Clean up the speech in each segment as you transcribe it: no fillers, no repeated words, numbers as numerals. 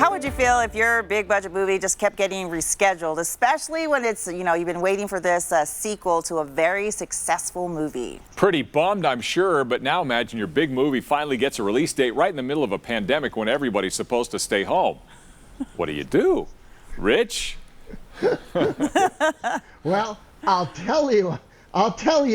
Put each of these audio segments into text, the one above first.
How would you feel if your big budget movie just kept getting rescheduled, especially when it's, you've been waiting for this sequel to a very successful movie? Pretty bummed, I'm sure, but now imagine your big movie finally gets a release date right in the middle of a pandemic when everybody's supposed to stay home. What do? Rich? Well, I'll tell you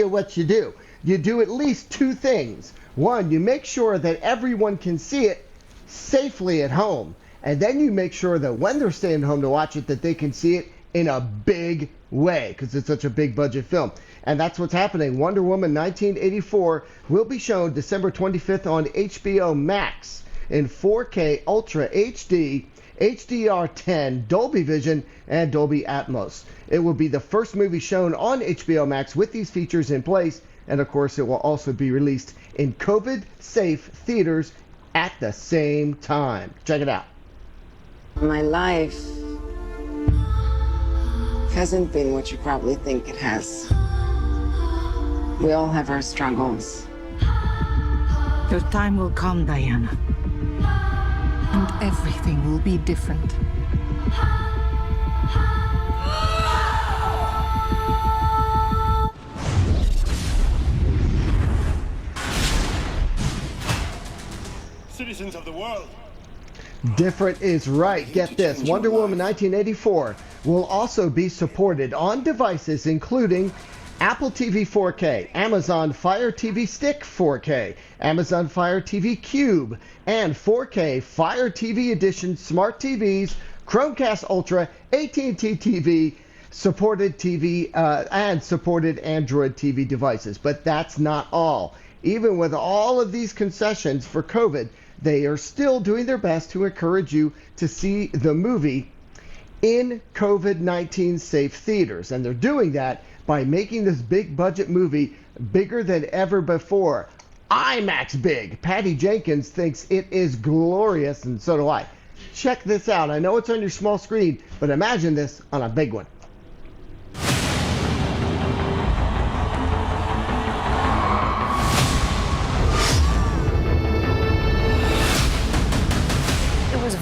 what you do. You do at least two things. One, you make sure that everyone can see it safely at home. And then you make sure that when they're staying home to watch it, that they can see it in a big way, because it's such a big budget film. And that's what's happening. Wonder Woman 1984 will be shown December 25th on HBO Max in 4K Ultra HD, HDR10, Dolby Vision, and Dolby Atmos. It will be the first movie shown on HBO Max with these features in place. And of course, it will also be released in COVID-safe theaters at the same time. Check it out. My life hasn't been what you probably think it has. We all have our struggles. Your time will come, Diana. And everything will be different. Citizens of the world. Different is right. Get this. Wonder Woman 1984 will also be supported on devices including Apple TV 4K, Amazon Fire TV Stick 4K, Amazon Fire TV Cube, and 4K Fire TV Edition smart TVs, Chromecast Ultra, AT&T TV, supported TV, and supported Android TV devices. But that's not all. Even with all of these concessions for COVID, they are still doing their best to encourage you to see the movie in COVID-19 safe theaters. And they're doing that by making this big budget movie bigger than ever before. IMAX big. Patty Jenkins thinks it is glorious, and so do I. Check this out. I know it's on your small screen, but imagine this on a big one.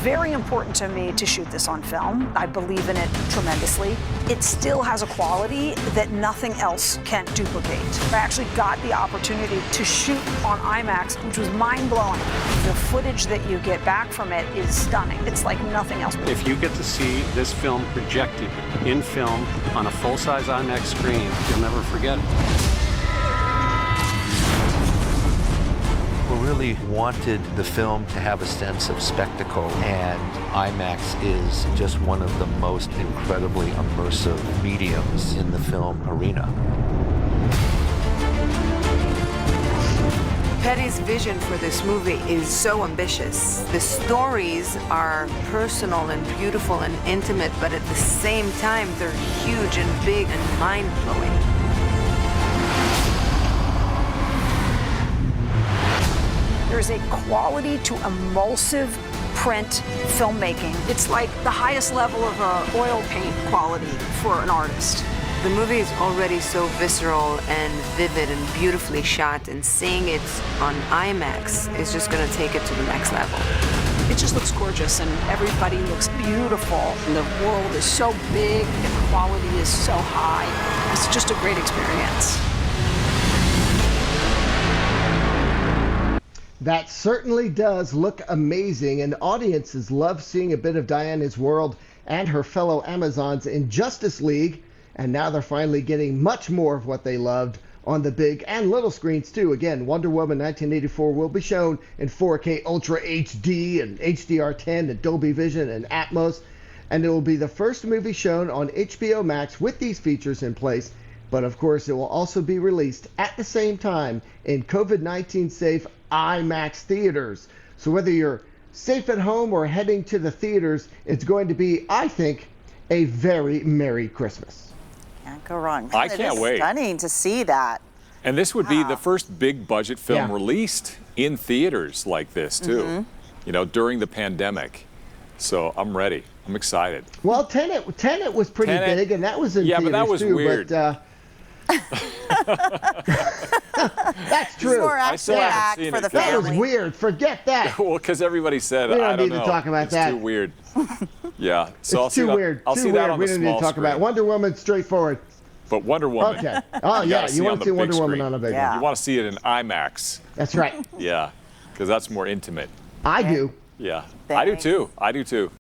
Very important to me to shoot this on film. I believe in it tremendously. It still has a quality that nothing else can duplicate. I actually got the opportunity to shoot on IMAX, which was mind-blowing. The footage that you get back from it is stunning. It's like nothing else. If you get to see this film projected in film on a full-size IMAX screen, you'll never forget it. We really wanted the film to have a sense of spectacle, and IMAX is just one of the most incredibly immersive mediums in the film arena. Patty's vision for this movie is so ambitious. The stories are personal and beautiful and intimate, but at the same time, they're huge and big and mind-blowing. There's a quality to emulsive print filmmaking. It's like the highest level of oil paint quality for an artist. The movie is already so visceral and vivid and beautifully shot, and seeing it on IMAX is just going to take it to the next level. It just looks gorgeous, and everybody looks beautiful. And the world is so big, the quality is so high. It's just a great experience. That certainly does look amazing, and audiences love seeing a bit of Diana's world and her fellow Amazons in Justice League, and now they're finally getting much more of what they loved on the big and little screens too. Again, Wonder Woman 1984 will be shown in 4K Ultra HD and HDR10 and Dolby Vision and Atmos, and it will be the first movie shown on HBO Max with these features in place. But of course, it will also be released at the same time in COVID-19 safe IMAX theaters. So whether you're safe at home or heading to the theaters, it's going to be, I think, a very Merry Christmas. Can't go wrong. I can't wait. Stunning to see that. And this would be the first big budget film released in theaters like this too, during the pandemic. So I'm ready. I'm excited. Well, Tenet was pretty big, and that was in theaters but that was too. weird. But That's It's true. more I still haven't action-packed seen for it, the 'cause That was family. weird. Forget that. Well, because everybody said, We don't I don't need to know. talk about it's that. too weird. Yeah. So I'll It's see too that. weird. I'll Too see weird. that on We the don't need small to talk about it. screen. Wonder Woman, straightforward. But Wonder Woman. Okay. Oh, you yeah. gotta You on want the to see big Wonder Woman screen. on a big Yeah. one. You want to see it in IMAX. That's right. Yeah. Because that's more intimate. I do. Yeah. I do too. I do too.